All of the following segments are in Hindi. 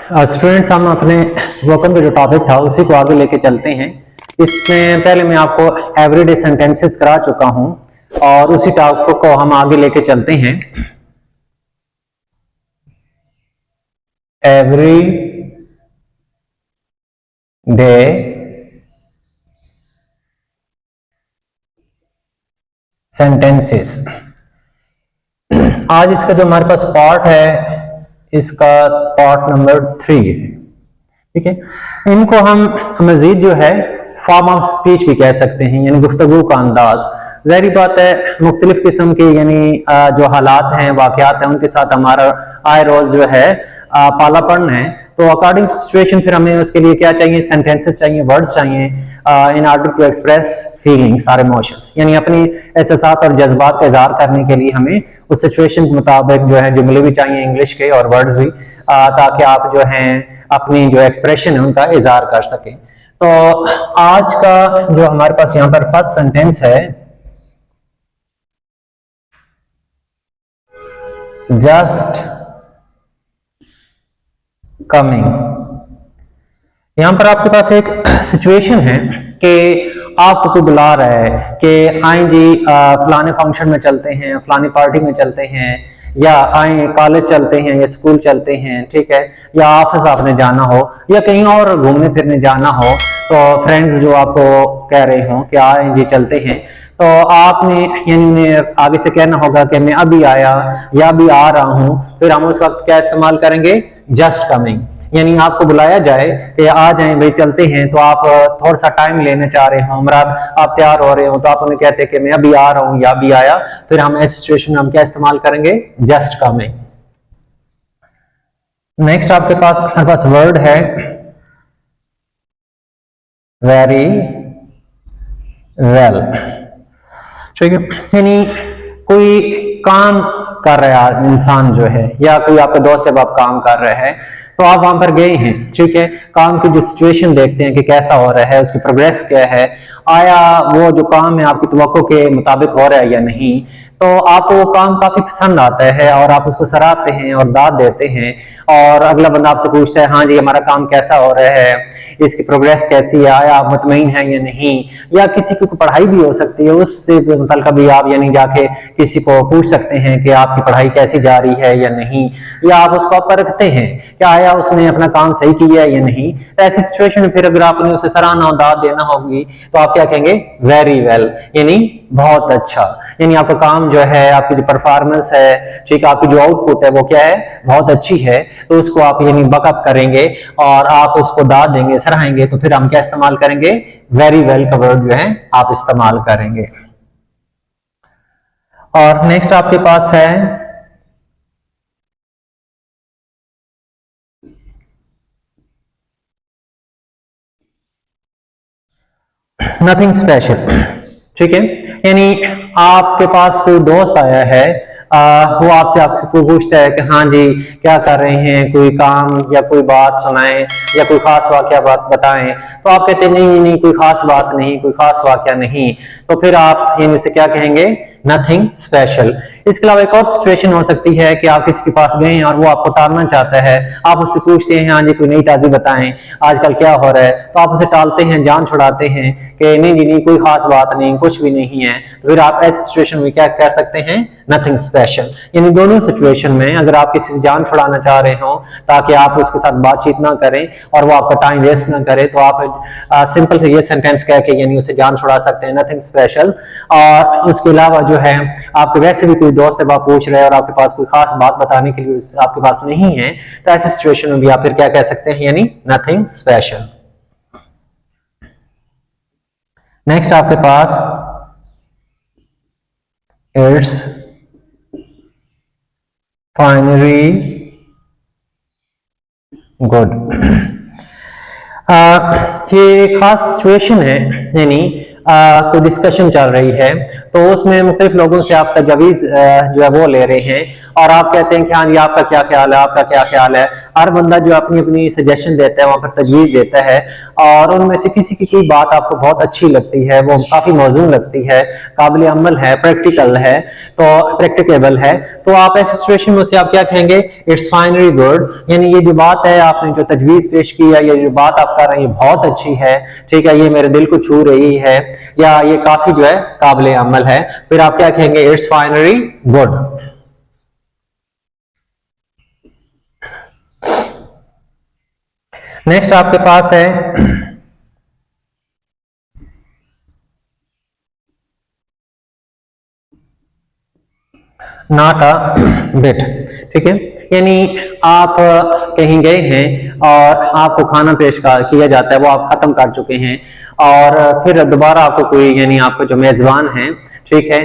स्टूडेंट्स हम अपने स्पोकन का जो टॉपिक था उसी को आगे लेके चलते हैं। इसमें पहले मैं आपको एवरीडे सेंटेंसेस करा चुका हूं और उसी टॉपिक को हम आगे लेके चलते हैं। Every day sentences. आज इसका जो हमारे पास पार्ट है इसका पार्ट नंबर 3 है। ठीक है, इनको हम मजीद जो है फॉर्म ऑफ स्पीच भी कह सकते हैं, यानी गुफ्तगू का अंदाज। ज़ाहिर बात है मुख्तलिफ किस्म के यानी जो हालात हैं, वाक़यात हैं, उनके साथ हमारा आए रोज जो है पाला पड़ना है। तो अकॉर्डिंग टू सिचुएशन फिर हमें उसके लिए क्या चाहिए, सेंटेंसेस चाहिए, वर्ड्स चाहिए in order to express feelings और इमोशंस, यानी अपनी एहसासात और जज्बात का इजहार करने के लिए हमें उस सिचुएशन के मुताबिक जो है जुमले भी चाहिए इंग्लिश के और वर्ड्स भी, ताकि आप जो हैं अपनी जो एक्सप्रेशन है उनका इजहार कर सकें। तो आज का जो हमारे पास यहाँ पर फर्स्ट सेंटेंस है, जस्ट कमिंग। यहां पर आपके पास एक सिचुएशन है कि आपको कोई बुला रहा है कि आए जी फलाने फंक्शन में चलते हैं, फलानी पार्टी में चलते हैं, या आए कॉलेज चलते हैं या स्कूल चलते हैं, ठीक है, या ऑफिस आपने जाना हो या कहीं और घूमने फिरने जाना हो, तो फ्रेंड्स जो आपको कह रहे हो कि आए जी चलते हैं, तो आपने यानी आगे से कहना होगा कि मैं अभी आया या अभी आ रहा हूं। फिर हम उस वक्त क्या इस्तेमाल करेंगे, जस्ट कमिंग। यानी आपको बुलाया जाए कि आ जाएं भाई चलते हैं, तो आप थोड़ा सा टाइम लेना चाह रहे हो, मराद आप तैयार हो रहे हो, तो आप उन्हें कहते हैं कि मैं अभी आ रहा हूं या अभी आया। फिर हम इस सिचुएशन में हम क्या इस्तेमाल करेंगे, जस्ट कमिंग। नेक्स्ट आपके पास वर्ड है वेरी वेल। ठीक है, यानी कोई काम कर रहा है इंसान जो है, या कोई आपके दोस्त से आप काम कर रहे हैं, तो आप वहां पर गए हैं, ठीक है, काम की जो सिचुएशन देखते हैं कि कैसा हो रहा है, उसकी प्रोग्रेस क्या है, आया वो जो काम है आपकी तवक्को के मुताबिक हो रहा है या नहीं। तो आपको वो काम काफी पसंद आता है और आप उसको सराहते हैं और दाद देते हैं, और अगला बंदा आपसे पूछता है हाँ जी हमारा काम कैसा हो रहा है, इसकी प्रोग्रेस कैसी है, आया आप मुतमईन हैं या नहीं, या किसी की पढ़ाई भी हो सकती है, उससे मुतल्लिक़ भी आप यानी जाके किसी को पूछ सकते हैं कि आपकी पढ़ाई कैसी जा रही है या नहीं, या आप उसको परखते हैं कि आया उसने अपना काम सही किया है या नहीं। तो ऐसी सिचुएशन में फिर अगर आपने उसे सराहना और दाद देना होगी तो आप क्या कहेंगे, वेरी वेल, यानी बहुत अच्छा। यानी आपका काम जो है, आपकी जो परफॉर्मेंस है, ठीक, आपकी जो आउटपुट है वो क्या है, बहुत अच्छी है, तो उसको आप यानी बकअप करेंगे और आप उसको दाद देंगे, सराहेंगे, तो फिर हम क्या इस्तेमाल करेंगे, वेरी वेल का वर्ड जो है आप इस्तेमाल करेंगे। और नेक्स्ट आपके पास है नथिंग स्पेशल। ठीक है, यानी आपके पास कोई दोस्त आया है, वो आपसे पूछता है कि हाँ जी क्या कर रहे हैं, कोई काम या कोई बात सुनाएं या कोई खास वाकया बात बताएं, तो आप कहते हैं नहीं नहीं कोई खास बात नहीं, कोई खास वाकया नहीं, तो फिर आप इनमें से क्या कहेंगे, नथिंग स्पेशल। इसके अलावा एक और सिचुएशन हो सकती है कि आप किसी के पास गए हैं और वो आपको टालना चाहता है, आप उससे पूछते हैं हाँ जी कोई नई ताज़ी बताएं, आजकल क्या हो रहा है, तो आप उसे टालते हैं, जान छुड़ाते हैं कि नहीं जी नहीं कोई खास बात नहीं, कुछ भी नहीं है, तो फिर आप ऐसी सिचुएशन में क्या कर सकते हैं, नथिंग स्पेशल। यानी दोनों सिचुएशन में अगर आप किसी से जान छुड़ाना चाह रहे हो ताकि आप उसके साथ बातचीत ना करें और वो आपका टाइम वेस्ट ना करे, तो आप सिंपल से ये सेंटेंस कह के यानी उसे जान छुड़ा सकते हैं, नथिंग स्पेशल। और इसके अलावा जो है आपके वैसे भी कोई दोस्त है, आप पूछ रहे हैं और आपके पास कोई खास बात बताने के लिए आपके पास नहीं है, तो ऐसी सिचुएशन में भी आप फिर क्या कह सकते हैं, यानी नथिंग स्पेशल। नेक्स्ट आपके पास इट्स फाइनली गुड। ये खास सिचुएशन है, यानी कोई डिस्कशन चल रही है, तो उसमें मुख्तलिफ लोगों से आप तजवीज़ जो है वो ले रहे हैं और आप कहते हैं कि हाँ जी आपका क्या ख्याल है, आपका क्या ख्याल है। हर बंदा जो अपनी अपनी सजेशन देता है, वहां पर तजवीज देता है, और उनमें से किसी की कोई बात आपको बहुत अच्छी लगती है, वो काफी मौजूद लगती है, काबिल अमल है, प्रैक्टिकल है, तो प्रैक्टिकेबल है, तो आप ऐसी सिचुएशन में उसे आप क्या कहेंगे, इट्स फाइनली गुड, यानी ये जो बात है आपने जो तजवीज पेश की है, ये जो बात आप कर रहे हैं बहुत अच्छी है, ठीक है, ये मेरे दिल को छू रही है, या ये काफी जो है काबिल अमल है, फिर आप क्या कहेंगे, इट्स फाइनली गुड। नेक्स्ट आपके पास है नॉट अ बिट, ठीक है, यानी आप कहीं गए हैं और आपको खाना पेश किया जाता है, वो आप खत्म कर चुके हैं, और फिर दोबारा आपको कोई, यानी आपको जो मेजबान है, ठीक है,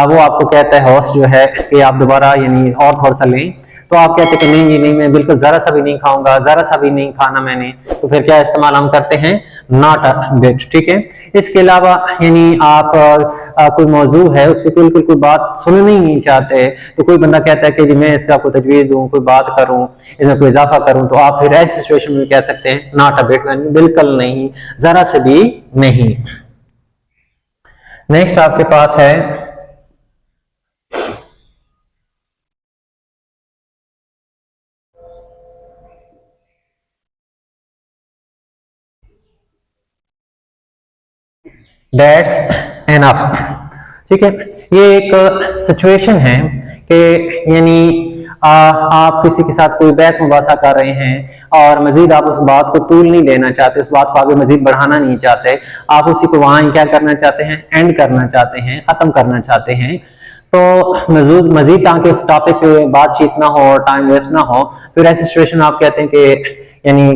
वो आपको कहता है, होस्ट जो है, कि आप दोबारा यानी और थोड़ा सा लें, तो आप कहते हैं कि नहीं नहीं मैं बिल्कुल जरा सा भी नहीं खाऊंगा, जरा सा भी नहीं खाना मैंने, तो फिर क्या इस्तेमाल हम करते हैं, नॉट अ बिट, ठीक है। इसके अलावा यानी आप कोई मौजू है उस पर बिल्कुल कोई बात सुनना ही नहीं चाहते, तो कोई बंदा कहता है कि जी मैं इसका आपको तजवीज दूं, कोई बात करूं, इसमें कोई इजाफा करूं, तो आप फिर ऐसी सिचुएशन में कह सकते हैं नॉट अ बिट, बिल्कुल नहीं, जरा से भी नहीं। नेक्स्ट आपके पास है दैट्स एनफ, ठीक है, ये एक सिचुएशन है कि यानी आप किसी के साथ कोई बहस मुबासा कर रहे हैं और मजीद आप उस बात को तूल नहीं देना चाहते, उस बात को आगे मजीद बढ़ाना नहीं चाहते, आप उसी को वहां क्या करना चाहते हैं, एंड करना चाहते हैं, खत्म करना चाहते हैं, तो मजीद ताकि उस टॉपिक पे बातचीत ना हो और टाइम वेस्ट ना हो, फिर ऐसी सिचुएशन आप कहते हैं कि यानी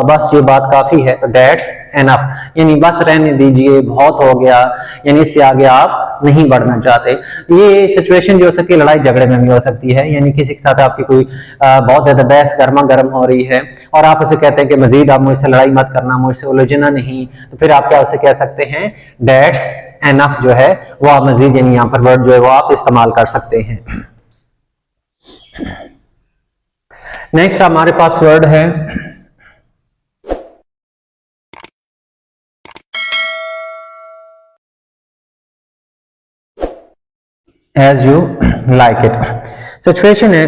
बस ये बात काफी है, तो दैट्स एनफ, यानी बस रहने दीजिए, बहुत हो गया, यानी इससे आगे आप नहीं बढ़ना चाहते। ये सिचुएशन जो हो सकती है लड़ाई झगड़े में भी हो सकती है, यानी किसी के साथ आपकी कोई बहुत ज्यादा बहस गर्मा गर्म हो रही है और आप उसे कहते हैं कि मजीद आप मुझसे लड़ाई मत करना, मुझसे उलझना नहीं, तो फिर आप क्या उसे कह सकते हैं, दैट्स एनफ जो है वो आप मजीद यानी यहाँ पर वर्ड जो है वो आप इस्तेमाल कर सकते हैं। नेक्स्ट हमारे पास वर्ड है as you like it. Situation है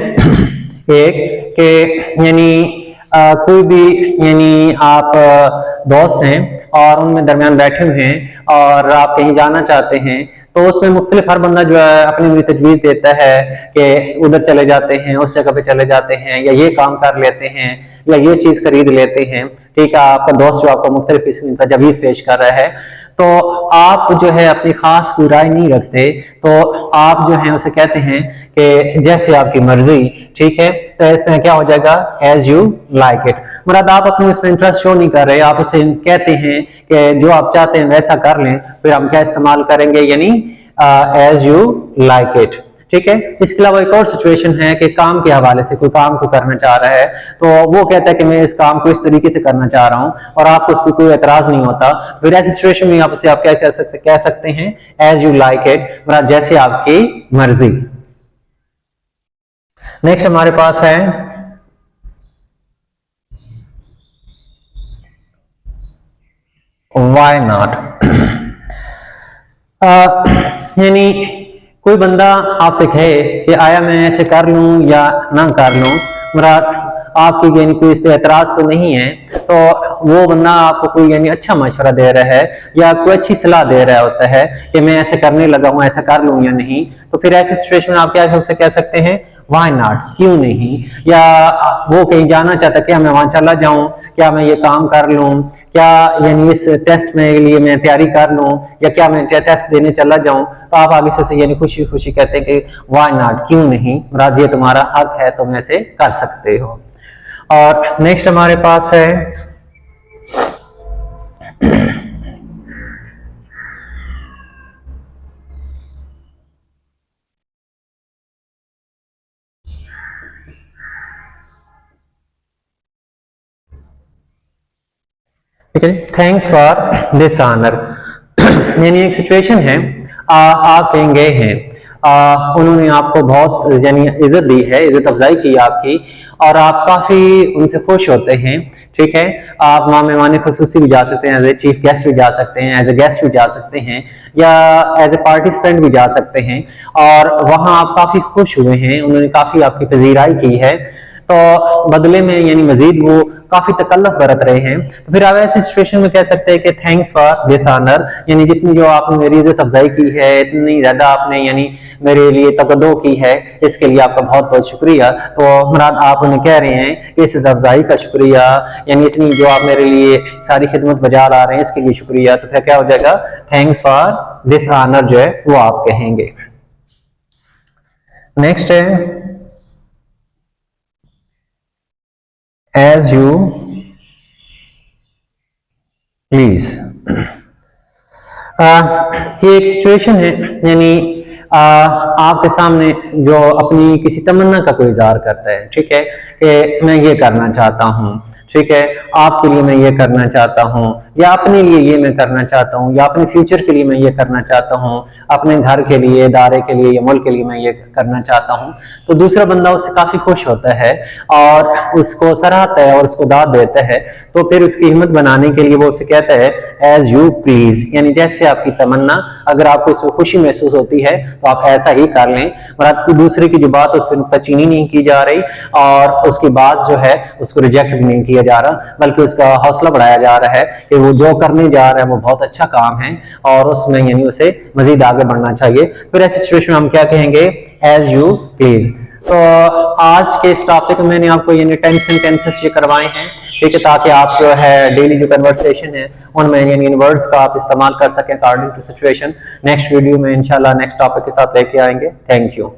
एक कि यानी कोई भी यानी आप दोस्त हैं और उनमें दरमियान बैठे हुए हैं और आप कहीं जाना चाहते हैं, तो उसमें मुख्तलिफ हर बंदा जो है अपनी अपनी तजवीज देता है कि उधर चले जाते हैं, उस जगह पे चले जाते हैं, या ये काम कर लेते हैं, या ये चीज खरीद लेते हैं, ठीक है, आपका दोस्त जो आपको मुख्तलिफ किस्म की तजवीज पेश कर रहा है, तो आप जो है अपनी खास कोई राय नहीं रखते, तो आप जो है उसे कहते हैं कि जैसे आपकी मर्जी, ठीक है, तो इसमें क्या हो जाएगा, एज यू लाइक इट, मतलब आप अपने उसमें इंटरेस्ट शो नहीं कर रहे, आप उसे कहते हैं कि जो आप चाहते हैं वैसा कर लें, फिर हम क्या इस्तेमाल करेंगे, यानी एज यू लाइक इट, ठीक है। इसके अलावा एक और सिचुएशन है कि काम के हवाले से कोई काम को करना चाह रहा है, तो वो कहता है कि मैं इस काम को इस तरीके से करना चाह रहा हूं और आपको उस पर कोई एतराज नहीं होता, फिर ऐसी सिचुएशन में आप उसे आप क्या कह सकते हैं, एज यू लाइक इट, मतलब जैसे आपकी मर्जी। नेक्स्ट हमारे पास है व्हाई नॉट। यानी कोई बंदा आपसे कहे कि आया मैं ऐसे कर लूं या ना कर लूं, मुराद आपकी यानी कोई इस पे एतराज तो नहीं है, तो वो बंदा आपको कोई यानी अच्छा मशवरा दे रहा है या कोई अच्छी सलाह दे रहा होता है कि मैं ऐसे करने लगा हूं, ऐसा कर लूं या नहीं, तो फिर ऐसी सिचुएशन में आप क्या उसे कह सकते हैं, व्हाई नॉट, क्यों नहीं। या वो कहीं जाना चाहता है, क्या मैं वहां चला जाऊं, क्या मैं ये काम कर लूं, क्या यानी इस टेस्ट में लिए मैं तैयारी कर लूं, या क्या मैं टेस्ट देने चला जाऊं, तो आप आगे से यानी खुशी खुशी कहते हैं कि व्हाई नॉट, क्यों नहीं, मुराद ये तुम्हारा हक है, तुम ऐसे कर सकते हो। और नेक्स्ट हमारे पास है ठीक है, थैंक्स फॉर दिस ऑनर। यानी एक सिचुएशन है, आप कहीं गए हैं उन्होंने आपको बहुत यानी इज्जत दी है, इज्जत अफजाई की आपकी, और आप काफी उनसे खुश होते हैं, ठीक है। आप वहां मेहमान खुसूसी भी जा सकते हैं, एज ए चीफ गेस्ट भी जा सकते हैं, एज ए गेस्ट भी जा सकते हैं, या एज ए पार्टिसिपेंट भी जा सकते हैं, और वहां आप काफी खुश हुए हैं, उन्होंने काफी आपकी पजीराई की है, तो बदले में यानी मजीद वो काफी तकल्लुफ बरत रहे हैं। तो फिर आप ऐसी सिचुएशन में कह सकते हैं कि थैंक्स फॉर दिस ऑनर, यानी जितनी जो आपने मेरी इज्जत अफजाई की है, इतनी ज्यादा आपने यानी मेरे लिए तवज्जो की है, इसके लिए आपका बहुत बहुत शुक्रिया। तो मुराद आप उन्हें कह रहे हैं कि इस अफजाई का शुक्रिया, यानी इतनी जो आप मेरे लिए सारी खिदमत बजा ला रहे हैं इसके लिए शुक्रिया। तो फिर क्या हो जाएगा, थैंक्स फॉर दिस ऑनर जो है वो आप कहेंगे। नेक्स्ट है as you please। ये एक सिचुएशन है, यानी आपके सामने जो अपनी किसी तमन्ना का कोई इजहार करता है, ठीक है, कि मैं ये करना चाहता हूँ, ठीक है, आपके लिए मैं ये करना चाहता हूँ, या अपने लिए ये मैं करना चाहता हूँ, या अपने फ्यूचर के लिए मैं ये करना चाहता हूँ, अपने घर के लिए, इदारे के लिए या मुल्क के लिए मैं ये करना चाहता हूँ। तो दूसरा बंदा उससे काफी खुश होता है और उसको सराहता है और उसको दाद देता है। तो फिर उसकी हिम्मत बनाने के लिए वो उसे कहता है एज यू प्लीज, यानी जैसे आपकी तमन्ना, अगर आपको इसमें खुशी महसूस होती है तो आप ऐसा ही कर लें, और आपकी दूसरे की जो बात उस पर नुक्ताचीनी नहीं की जा रही, और उसकी बात जो है उसको रिजेक्ट भी नहीं किया जा रहा, बल्कि उसका हौसला बढ़ाया जा रहा है कि वो जो करने जा रहा है वो बहुत अच्छा काम है और उसमें यानी उसे मजीद आगे बढ़ना चाहिए। फिर ऐसी सिचुएशन में हम क्या कहेंगे, एज यू प्लीज। तो आज के इस टॉपिक में मैंने आपको यानी टेंस एंड टेंसेस ये करवाए हैं, ठीक है, ताकि आप जो है डेली जो कन्वर्सेशन है उनमें यानी इन वर्ड्स का आप इस्तेमाल कर सकें according to situation. Next video में इंशाल्लाह नेक्स्ट टॉपिक के साथ लेके आएंगे। Thank you.